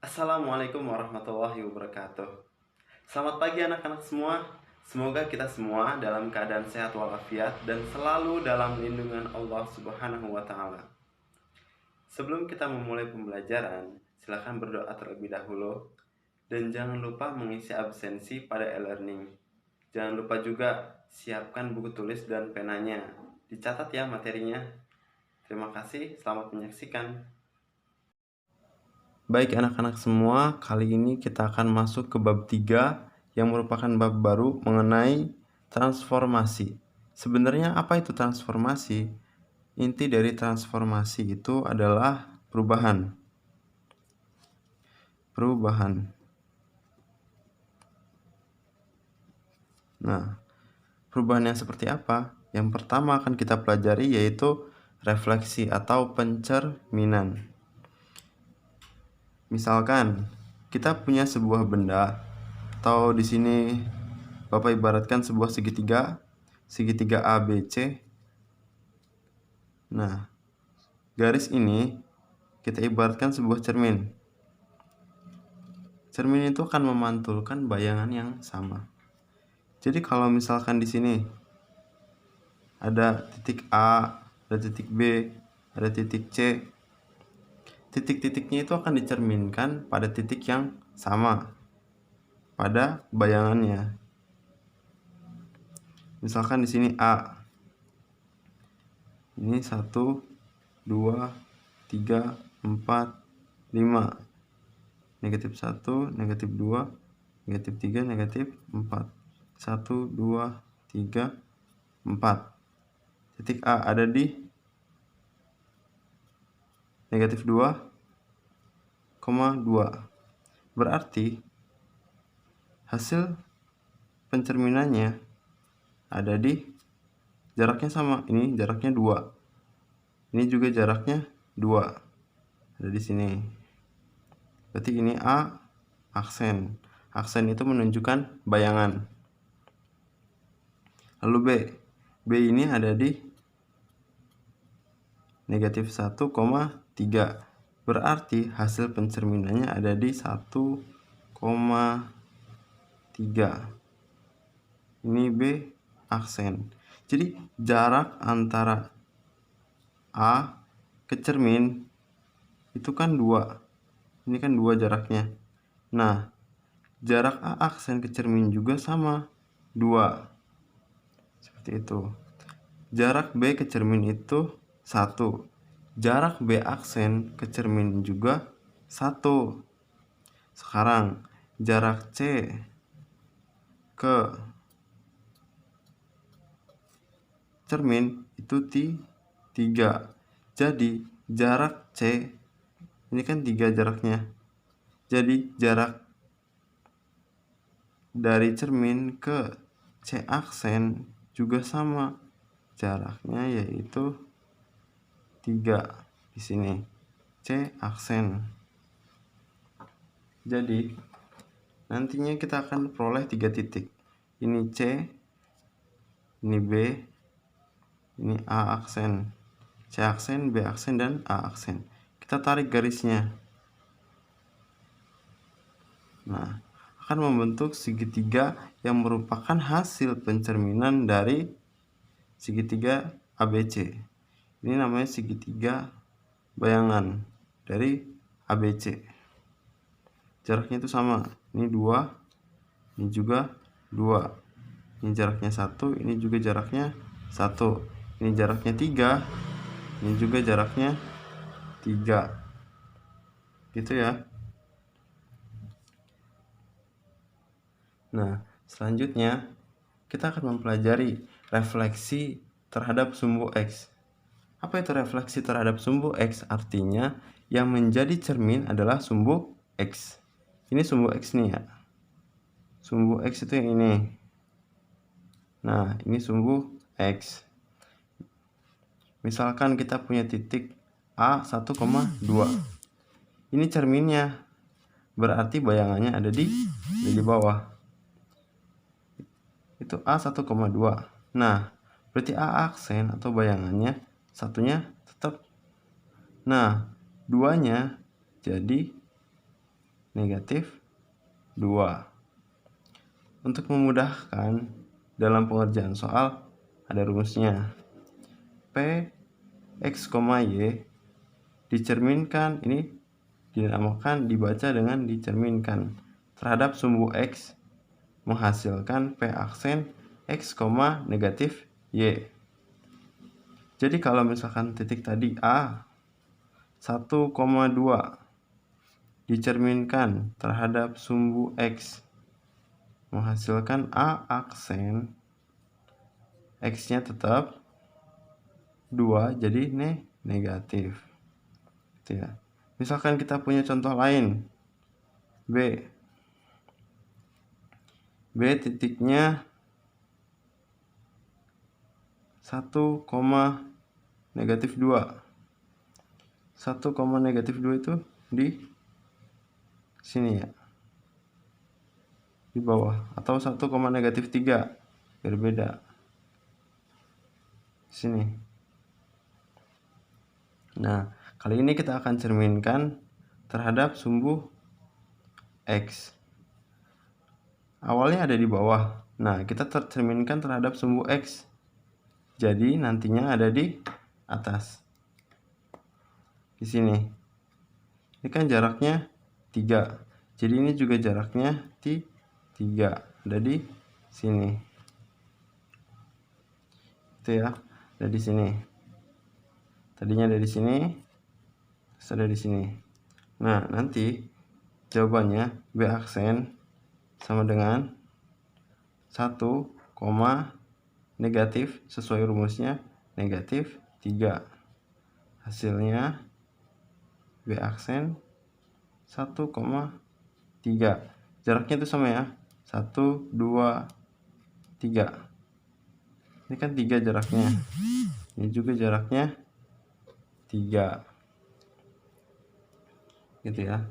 Assalamualaikum warahmatullahi wabarakatuh. Selamat pagi anak-anak semua. Semoga kita semua dalam keadaan sehat walafiat dan selalu dalam lindungan Allah Subhanahu wa taala. Sebelum kita memulai pembelajaran, silakan berdoa terlebih dahulu dan jangan lupa mengisi absensi pada e-learning. Jangan lupa juga siapkan buku tulis dan penanya. Dicatat ya materinya. Terima kasih, selamat menyaksikan. Baik anak-anak semua, kali ini kita akan masuk ke bab 3 yang merupakan bab baru mengenai transformasi. Sebenarnya apa itu transformasi? Inti dari transformasi itu adalah perubahan. Nah, perubahan yang seperti apa? Yang pertama akan kita pelajari yaitu refleksi atau pencerminan. Misalkan kita punya sebuah benda atau di sini Bapak ibaratkan sebuah segitiga ABC. Nah, garis ini kita ibaratkan sebuah cermin. Cermin itu akan memantulkan bayangan yang sama. Jadi kalau misalkan di sini ada titik A, ada titik B, ada titik C, titik-titiknya itu akan dicerminkan pada titik yang sama pada bayangannya. Misalkan di sini A. Ini 1, 2, 3, 4, 5. Negatif 1, negatif 2, negatif 3, negatif 4. 1, 2, 3, 4. Titik A ada di negatif 2, 2. Berarti hasil pencerminannya ada di jaraknya sama. Ini jaraknya 2. Ini juga jaraknya 2. Ada di sini. Berarti ini A aksen. Aksen itu menunjukkan bayangan. Lalu B. B ini ada di negatif 1, 3. Berarti hasil pencerminannya ada di 1,3. Ini B aksen. Jadi jarak antara A ke cermin itu kan 2. Ini kan 2 jaraknya. Nah, jarak A aksen ke cermin juga sama 2. Seperti itu. Jarak B ke cermin itu 1. Jarak B aksen ke cermin juga 1. Sekarang jarak C ke cermin itu 3. Jadi jarak C ini kan 3 jaraknya. Jadi jarak dari cermin ke C aksen juga sama. Jaraknya yaitu 3 di sini. C aksen. Jadi nantinya kita akan peroleh 3 titik. Ini C, ini B, ini A aksen. C aksen, B aksen, dan A aksen. Kita tarik garisnya. Nah, akan membentuk segitiga yang merupakan hasil pencerminan dari segitiga ABC. Ini namanya segitiga bayangan dari ABC. Jaraknya itu sama. Ini 2, ini juga 2. Ini jaraknya 1, ini juga jaraknya 1. Ini jaraknya 3, ini juga jaraknya 3. Gitu ya. Nah, selanjutnya kita akan mempelajari refleksi terhadap sumbu X. Apa itu refleksi terhadap sumbu X? Artinya yang menjadi cermin adalah sumbu X. Ini sumbu X nih ya. Sumbu X itu yang ini. Nah, ini sumbu X. Misalkan kita punya titik A 1,2. Ini cerminnya. Berarti bayangannya ada di bawah. Itu A 1,2. Nah, berarti A aksen atau bayangannya satunya tetap. Nah, duanya jadi negatif 2. Untuk memudahkan dalam pengerjaan soal ada rumusnya. P X, Y dicerminkan, ini dinamakan dibaca dengan dicerminkan terhadap sumbu X menghasilkan P aksen X, negatif Y. Jadi kalau misalkan titik tadi A 1,2 dicerminkan terhadap sumbu X menghasilkan A aksen X-nya tetap 2, jadi negatif. Gitu ya. Misalkan kita punya contoh lain. B titiknya 1, negatif 2. 1, negatif 2 itu di sini ya, di bawah, atau 1, negatif 3 berbeda sini. Nah, kali ini kita akan cerminkan terhadap sumbu X. Awalnya ada di bawah. Nah, kita tercerminkan terhadap sumbu X. Jadi nantinya ada di atas. Di sini. Ini kan jaraknya 3. Jadi ini juga jaraknya 3. Ada di sini. Itu ya. Ada di sini. Tadinya ada di sini. Terus ada di sini. Nah, nanti jawabannya B aksen sama dengan 1, negatif, sesuai rumusnya negatif 3. Hasilnya B aksen 1,3. Jaraknya itu sama ya, 1, 2, 3. Ini kan 3 jaraknya. Ini juga jaraknya 3. Gitu ya.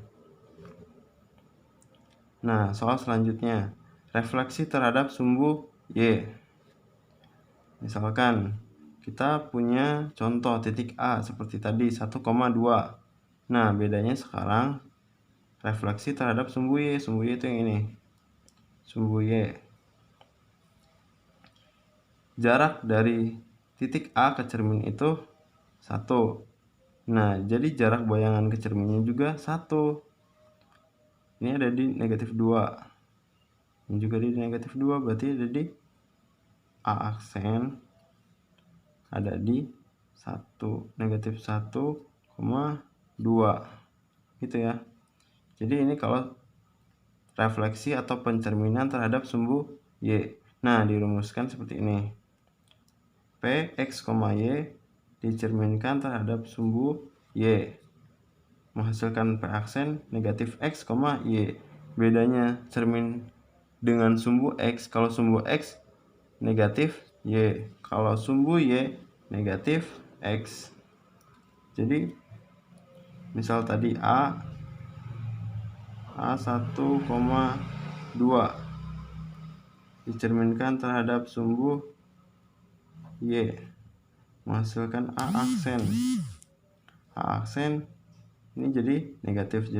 Nah, soal selanjutnya, refleksi terhadap sumbu Y. Misalkan kita punya contoh titik A seperti tadi 1,2. Nah, bedanya sekarang refleksi terhadap sumbu Y. Sumbu Y itu yang ini. Sumbu Y. Jarak dari titik A ke cermin itu 1. Nah, jadi jarak bayangan ke cerminnya juga 1. Ini ada di negatif 2. Ini juga di negatif 2, berarti ada di A aksen ada di 1, negatif 1,2. Gitu ya. Jadi ini kalau refleksi atau pencerminan terhadap sumbu Y. Nah, dirumuskan seperti ini. P X, Y dicerminkan terhadap sumbu Y menghasilkan P aksen negatif X, Y. Bedanya cermin dengan sumbu X, kalau sumbu X negatif Y, kalau sumbu Y negatif X. Jadi misal tadi A 1,2 dicerminkan terhadap sumbu Y menghasilkan A aksen. A aksen ini jadi negatif, 1.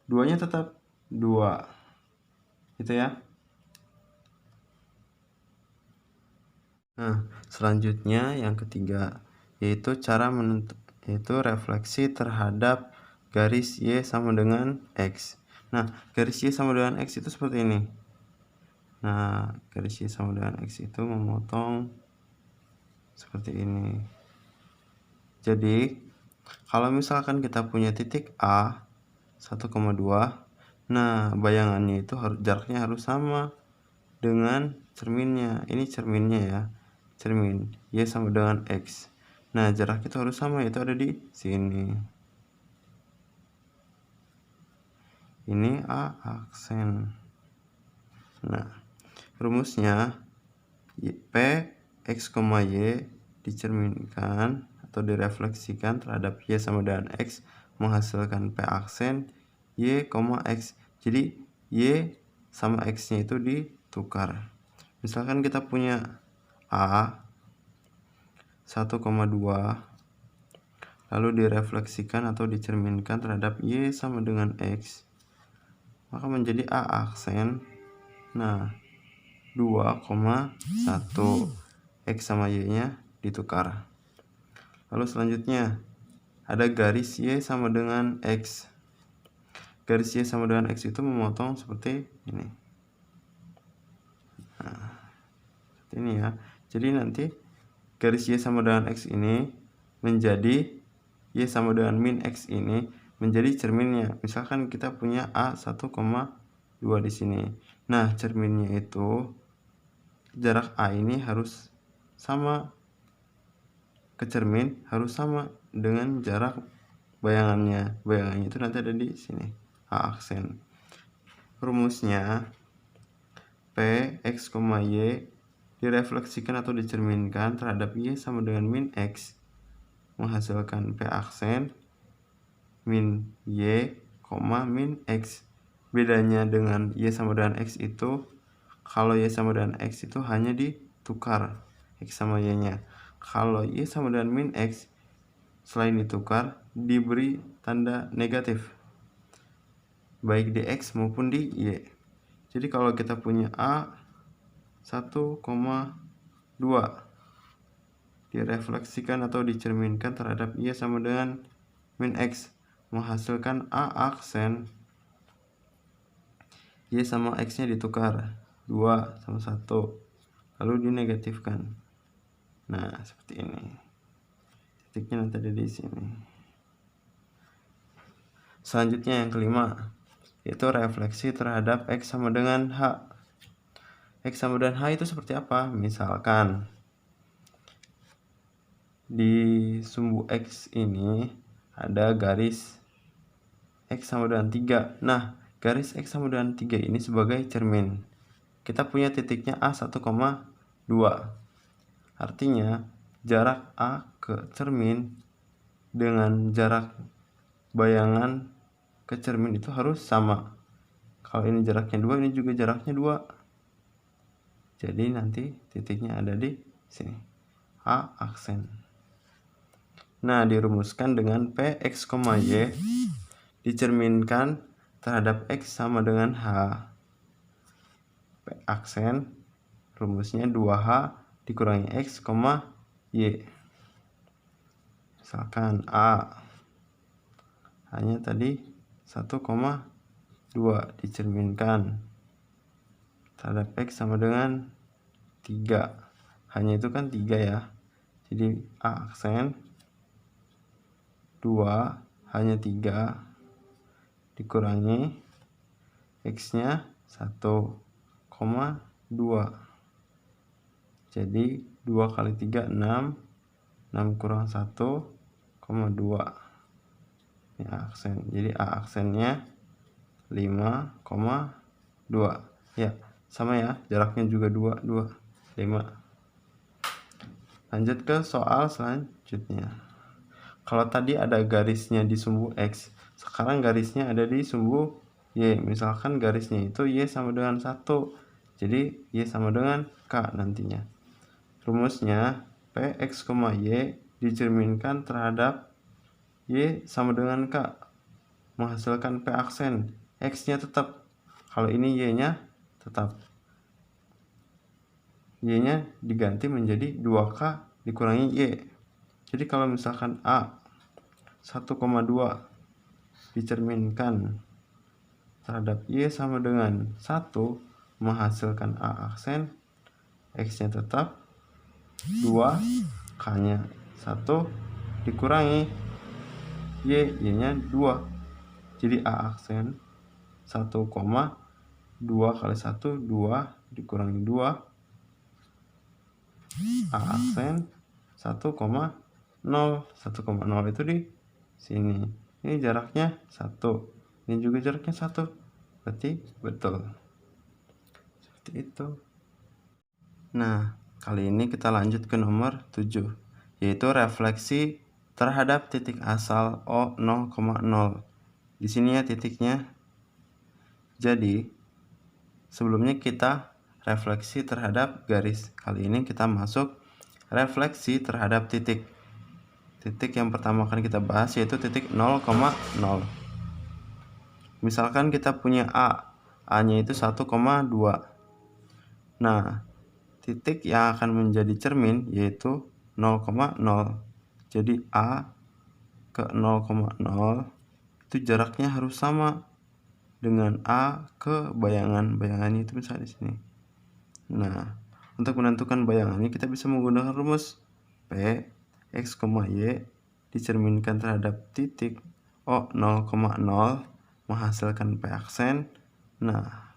2-nya tetap 2. Gitu ya. Nah, selanjutnya yang ketiga yaitu yaitu refleksi terhadap garis Y sama dengan X. Nah, garis Y sama dengan X itu seperti ini. Nah, garis Y sama dengan X itu memotong seperti ini. Jadi kalau misalkan kita punya titik A 1,2, nah bayangannya itu jaraknya harus sama dengan cerminnya. Ini cerminnya ya, cermin Y sama dengan X. Nah, jarak itu harus sama, itu ada di sini. Ini A aksen. Nah, rumusnya P X, Y dicerminkan atau direfleksikan terhadap Y sama dengan X menghasilkan P aksen Y, X. Jadi Y sama X-nya itu ditukar. Misalkan kita punya A 1,2, lalu direfleksikan atau dicerminkan terhadap Y sama dengan X, maka menjadi A aksen. Nah, 2,1 X sama Y nya ditukar. Lalu selanjutnya ada garis Y sama dengan X. Garis Y sama dengan X itu memotong seperti ini. Nah, seperti ini ya. Jadi nanti garis Y sama dengan X ini menjadi Y sama dengan min X ini menjadi cerminnya. Misalkan kita punya A 1,2 di sini. Nah, cerminnya itu jarak A ini harus sama ke cermin, harus sama dengan jarak bayangannya. Bayangannya itu nanti ada di sini, A aksen. Rumusnya P X, Y direfleksikan atau dicerminkan terhadap Y sama dengan min X menghasilkan P aksen min Y, min X. Bedanya dengan Y sama dengan X itu, kalau Y sama dengan X itu hanya ditukar X sama Y nya. Kalau Y sama dengan min X, selain ditukar, diberi tanda negatif, baik di X maupun di Y. Jadi kalau kita punya A 1,2 direfleksikan atau dicerminkan terhadap Y sama dengan min X, menghasilkan A aksen. Y sama X nya ditukar 2 sama 1, lalu dinegatifkan. Nah, seperti ini. Titiknya nanti ada di sini. Selanjutnya yang kelima, yaitu refleksi terhadap X sama dengan H. X sama dengan H itu seperti apa? Misalkan di sumbu X ini ada garis X sama dengan 3. Nah, garis X sama dengan 3 ini sebagai cermin. Kita punya titiknya A 1,2. Artinya jarak A ke cermin dengan jarak bayangan ke cermin itu harus sama. Kalau ini jaraknya 2, ini juga jaraknya 2. Jadi nanti titiknya ada di sini, A aksen. Nah, dirumuskan dengan P X, Y dicerminkan terhadap X sama dengan H. P aksen rumusnya 2H dikurangi X, Y. Misalkan A hanya tadi 1,2 dicerminkan terhadap X sama dengan 3. Hanya itu kan 3 ya. Jadi A aksen 2 hanya 3 dikurangi X nya 1,2. Jadi 2 kali 3 6 kurang 1,2. Ini A aksen. Jadi A aksennya 5,2. Ya, sama ya, jaraknya juga 2, 5. Lanjut ke soal selanjutnya. Kalau tadi ada garisnya di sumbu X, sekarang garisnya ada di sumbu Y. Misalkan garisnya itu Y sama dengan 1. Jadi Y sama dengan K nantinya. Rumusnya P X, Y dicerminkan terhadap Y sama dengan K, menghasilkan P aksen. X nya tetap, kalau ini Y nya tetap. Y nya diganti menjadi 2K dikurangi Y. Jadi kalau misalkan A 1,2 dicerminkan terhadap Y sama dengan 1, menghasilkan A aksen, X nya tetap 2, K nya 1 dikurangi Y nya 2. Jadi A aksen 1,2 kali 1, 2 dikurangi 2. A aksen 1,0. 1,0 itu di sini. Ini jaraknya 1. Ini juga jaraknya 1. Berarti betul. Seperti itu. Nah, kali ini kita lanjut ke nomor 7, yaitu refleksi terhadap titik asal O 0,0. Di sini ya titiknya. Jadi, sebelumnya kita refleksi terhadap garis. Kali ini kita masuk refleksi terhadap titik. Titik yang pertama akan kita bahas yaitu titik 0,0. Misalkan kita punya A-nya itu 1,2. Nah, titik yang akan menjadi cermin yaitu 0,0. Jadi A ke 0,0 itu jaraknya harus sama dengan A ke bayangannya itu misalnya di sini. Nah, untuk menentukan bayangannya kita bisa menggunakan rumus P X, Y dicerminkan terhadap titik O 0,0 menghasilkan P aksen. Nah,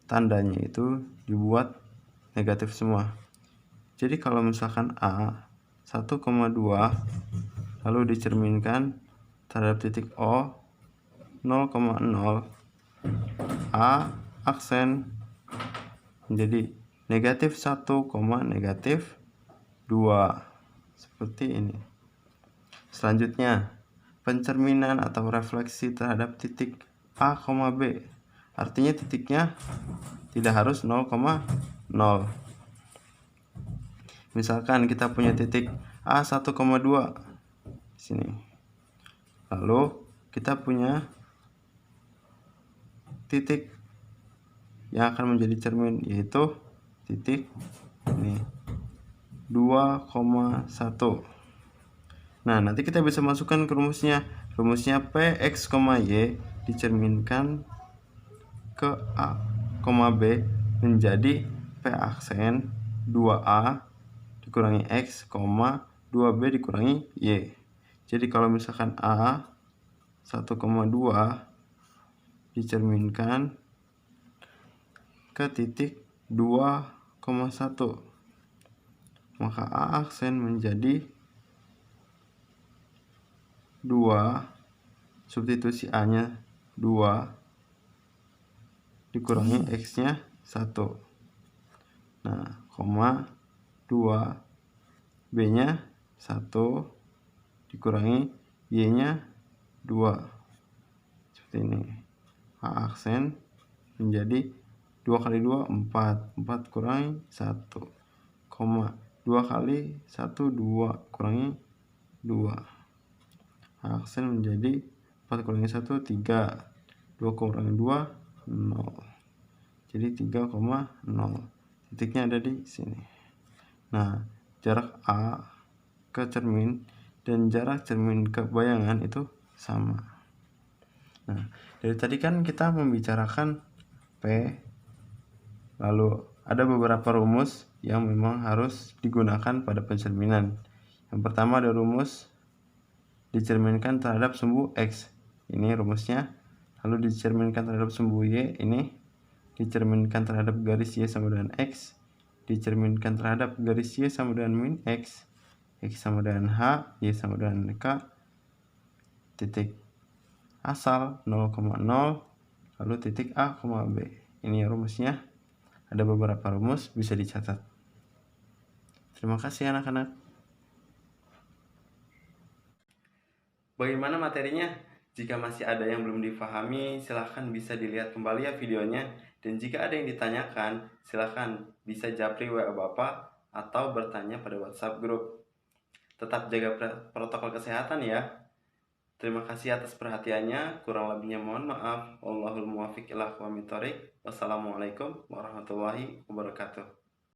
tandanya itu dibuat negatif semua. Jadi kalau misalkan A 1,2 lalu dicerminkan terhadap titik O 0,0, A aksen menjadi negatif 1, negatif 2 seperti ini. Selanjutnya, pencerminan atau refleksi terhadap titik A, B. Artinya titiknya tidak harus 0,0. Misalkan kita punya titik A 1,2 di sini. Lalu kita punya titik yang akan menjadi cermin yaitu titik ini 2,1. Nah, nanti kita bisa masukkan ke rumusnya. Rumusnya P X, Y dicerminkan ke A, B menjadi P aksen 2A dikurangi X, 2B dikurangi Y. Jadi kalau misalkan A 1,2 dicerminkan ke titik 2,1, maka A aksen menjadi 2, substitusi A-nya 2 dikurangi X-nya 1. Nah, 2, B-nya 1 dikurangi Y-nya 2. Seperti ini. A aksen menjadi 2 kali 2 4, 4 kurangi 1, 2 kali 1 2 kurangi 2. Aksen menjadi 4 kurangi 1 3, 2 kurangi 2 0. Jadi 3,0. Titiknya ada di sini. Nah, jarak A ke cermin dan jarak cermin ke bayangan itu sama. Nah, dari tadi kan kita membicarakan P, lalu ada beberapa rumus yang memang harus digunakan pada pencerminan. Yang pertama ada rumus dicerminkan terhadap sumbu X, ini rumusnya. Lalu dicerminkan terhadap sumbu Y, ini dicerminkan terhadap garis Y sama dengan X, dicerminkan terhadap garis Y sama dengan min X, X sama dengan H, Y sama dengan K, titik asal 0,0, lalu titik A, B. Ini rumusnya. Ada beberapa rumus, bisa dicatat. Terima kasih anak-anak. Bagaimana materinya? Jika masih ada yang belum difahami, silahkan bisa dilihat kembali ya videonya. Dan jika ada yang ditanyakan, silahkan bisa japri WA Bapak atau bertanya pada WhatsApp grup. Tetap jaga protokol kesehatan ya. Terima kasih atas perhatiannya. Kurang lebihnya mohon maaf. Wallahul muwaffiq ila aqwamit thoriq. Wassalamualaikum warahmatullahi wabarakatuh.